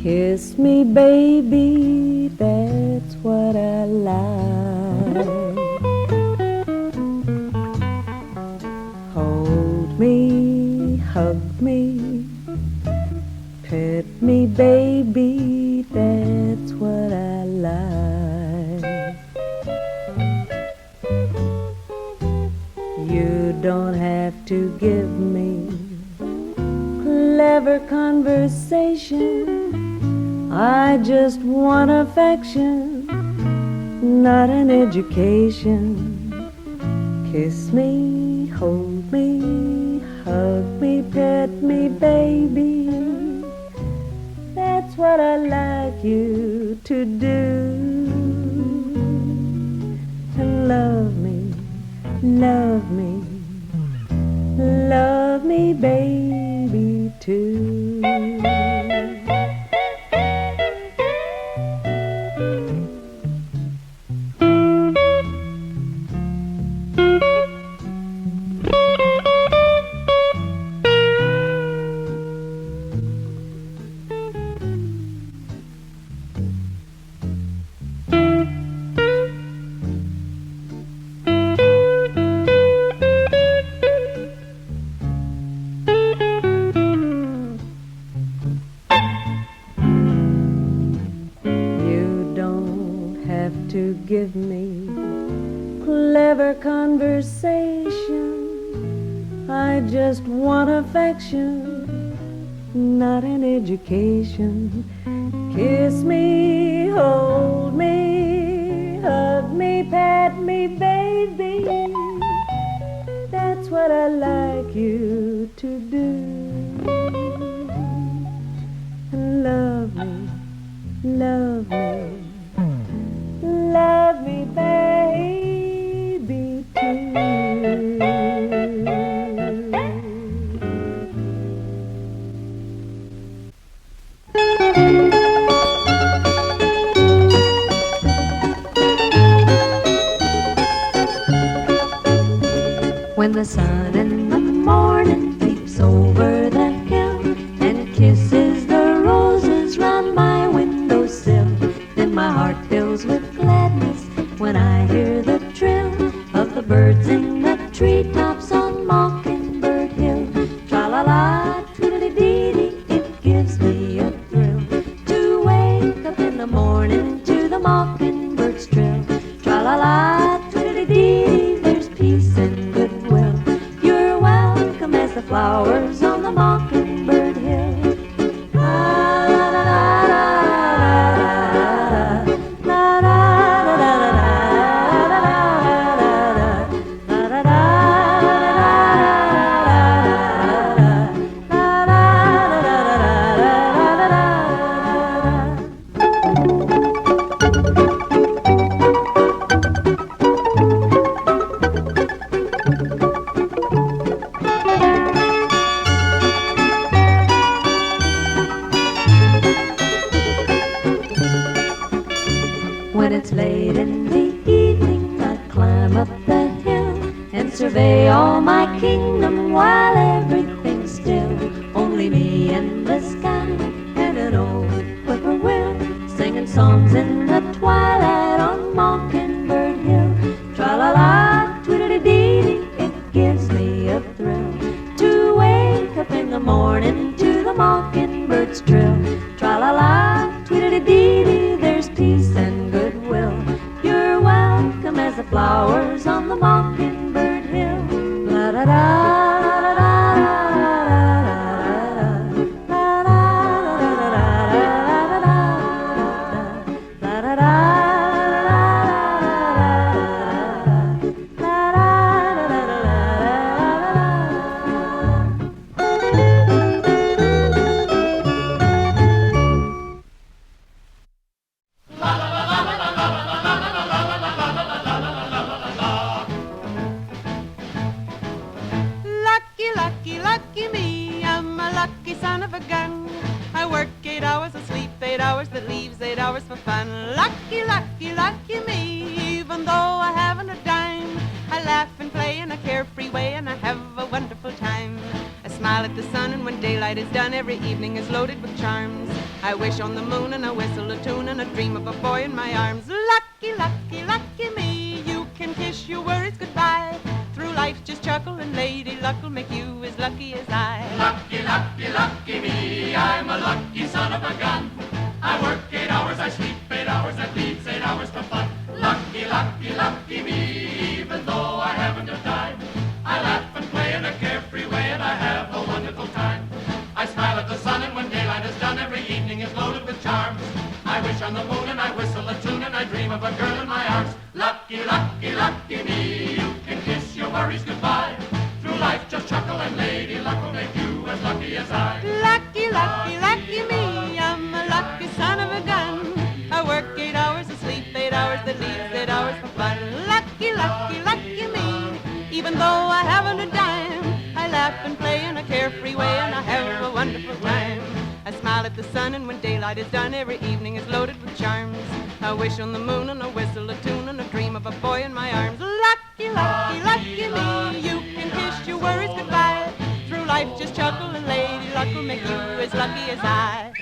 Kiss me, baby, that's what I like. Hold me, hug me, pet me, baby, that's what I like. You don't have to give me clever conversation. I just want affection, not an education. Kiss me, hold me, hug me, pet me, baby. That's what I like you to do. And love me, love me, love me, baby, too. To give me clever conversation. I just want affection, not an education. Kiss me, hold me, hug me, pat me, baby. That's what I like you to do. And love me, love me, love me, baby, too. When the sun in the morning peeps over the hill and kisses the roses round my windowsill, then my heart fills with gladness when I hear the trill of the birds in the treetops on Mockingbird Hill. Tra-la-la, tweedledee-dee, it gives me a thrill to wake up in the morning to the mockingbird's trill. Tra-la-la, tweedledee-dee, there's peace and goodwill. You're welcome as the flowers on the Mockingbird Hill. When it's late in the evening, I climb up the hill and survey all my kingdom while everything's still. Only me and the sky and an old whippoorwill singing songs in the twilight on Mockingbird Hill. Tra-la-la, tweedledee-dee, it gives me a thrill to wake up in the morning to the mockingbird's trill. Tra-la-la, tweedledee-dee, there's peace and goodwill. You're welcome as the flowers on the Mockingbird Hill. Lucky me, I'm a lucky son of a gun. I work 8 hours, I sleep 8 hours, that leaves 8 hours for fun. Lucky, lucky, lucky me, even though I haven't a dime. I laugh and play in a carefree way and I have a wonderful time. I smile at the sun and when daylight is done, every evening is loaded with charms. I wish on the moon and I whistle a tune and I dream of a boy in my arms. Lucky, lucky, lucky me, you can kiss your worries goodbye. Through life just chuckle and lady luck will make you as lucky as I. Lucky, lucky, lucky me, I'm a lucky son of a gun. I work 8 hours, I sleep 8 hours, that leaves 8 hours for fun. Lucky, lucky, lucky me, even though I haven't a dime. I laugh and play in a carefree way and I have a wonderful time. I smile at the sun and when daylight is done, every evening is loaded with charms. I wish on the moon and I whistle a tune and I dream of a girl in my arms. Lucky, lucky, lucky me, you can kiss your worries goodbye. Through life just chuckle and lady luck will make you as lucky as I. Lucky, lucky, lucky me, I'm a lucky son of a gun. I work 8 hours and sleep 8 hours, that leaves 8 hours for fun. Lucky, lucky, lucky me, even though I haven't a dime. I laugh and play in a carefree way and I have a wonderful time. I smile at the sun and when daylight is done, every evening is loaded with charms. I wish on the moon and I whistle a tune and I dream of a boy in my arms. Lucky, lucky, lucky me, you can kiss your worries goodbye. Through life just chuckle and lady luck will make you as lucky as I.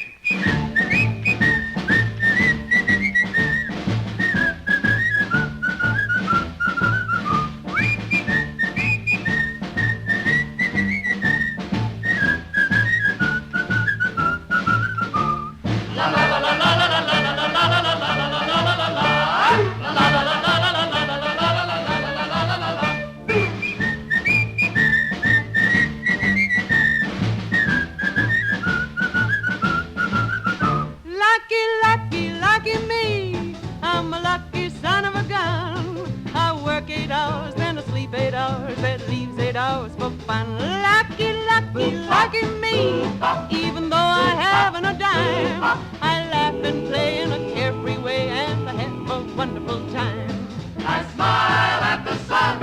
That leaves 8 hours for fun. Lucky, lucky, lucky me, even though I haven't a dime. I laugh and play in a carefree way and I have a wonderful time. I smile at the sun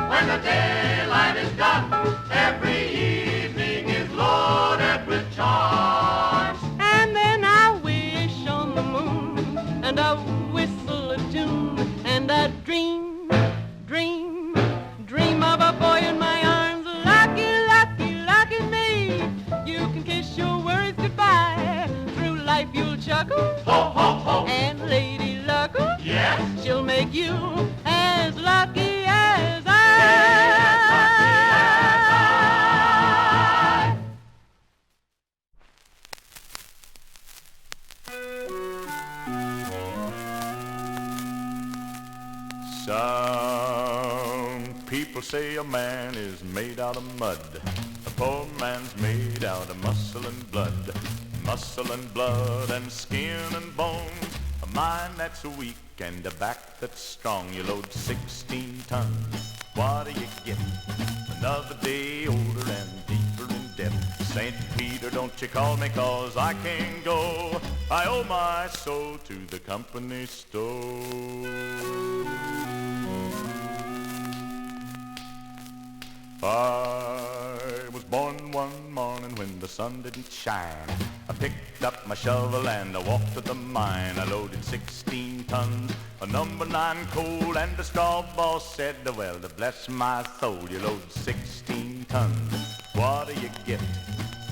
when the daylight is done. Every evening is loaded with charms. And then I wish on the moon and I whistle a tune and I dream of a boy in my arms. Lucky, lucky, lucky me, you can kiss your worries goodbye. Through life you'll chuckle, Ho, ho, ho. and Lady Luck, Yes. she'll make you as lucky as I. Some people say a man is made out of mud. A poor man's made out of muscle and blood. Muscle and blood and skin and bones. A mind that's weak and a back that's strong. You load 16 tons. What do you get? Another day older and deeper in debt. St. Peter, don't you call me 'cause I can't go. I owe my soul to the company store. I was born one morning when the sun didn't shine. I picked up my shovel and I walked to the mine. I loaded 16 tons of number 9 coal, and the straw boss said, well, to bless my soul, you load 16 tons. What do you get?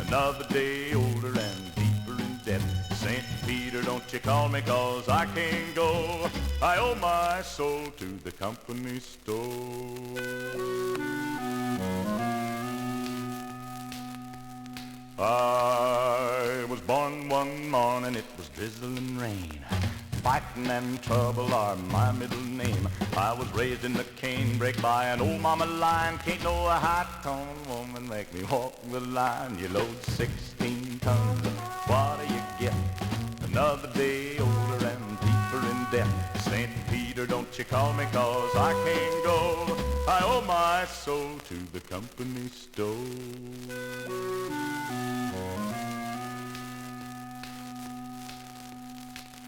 Another day older and deeper in debt. St. Peter, don't you call me 'cause I can't go. I owe my soul to the company store. I was born one morning, it was drizzling rain. Fighting and trouble are my middle name. I was raised in the canebrake by an old mama lion. Can't no high-tone woman make me walk the line. You load 16 tons, what do you get? Another day older and deeper in debt. St. Peter, don't you call me 'cause I can't go. I owe my soul to the company store.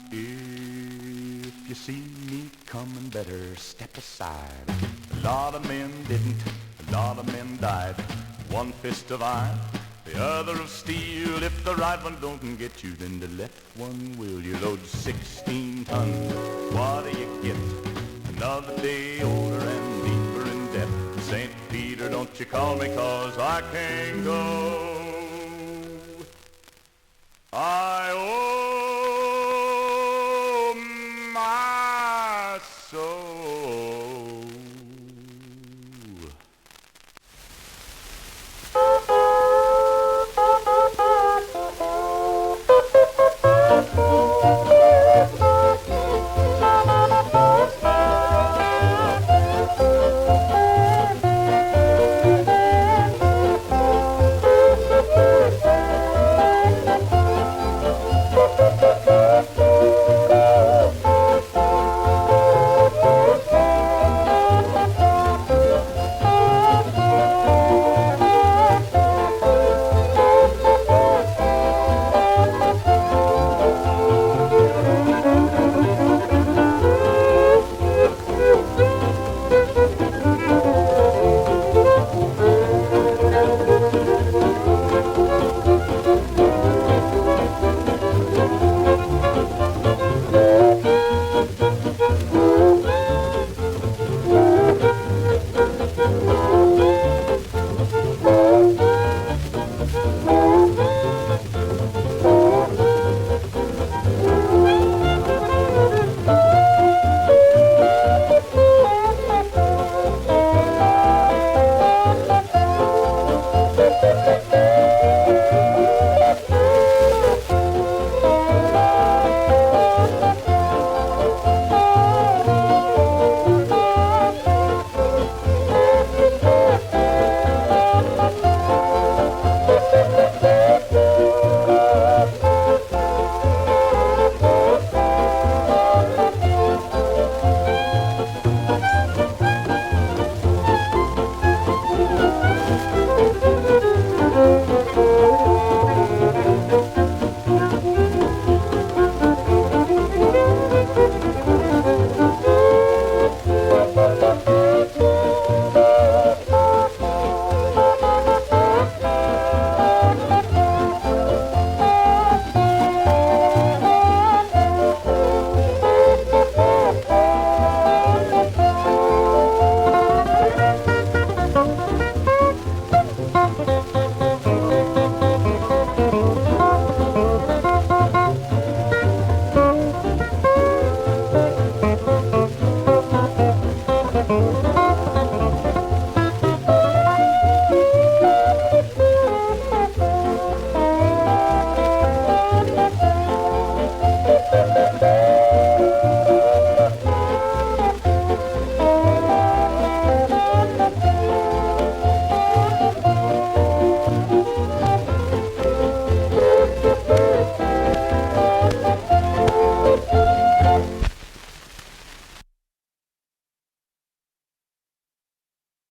If you see me coming, better step aside. A lot of men didn't, a lot of men died. One fist of iron, the other of steel. If the right one don't get you, then the left one will. You load 16 tons, what do you get? Another day older and deeper in debt. St. Peter, don't you call me 'cause I can't go.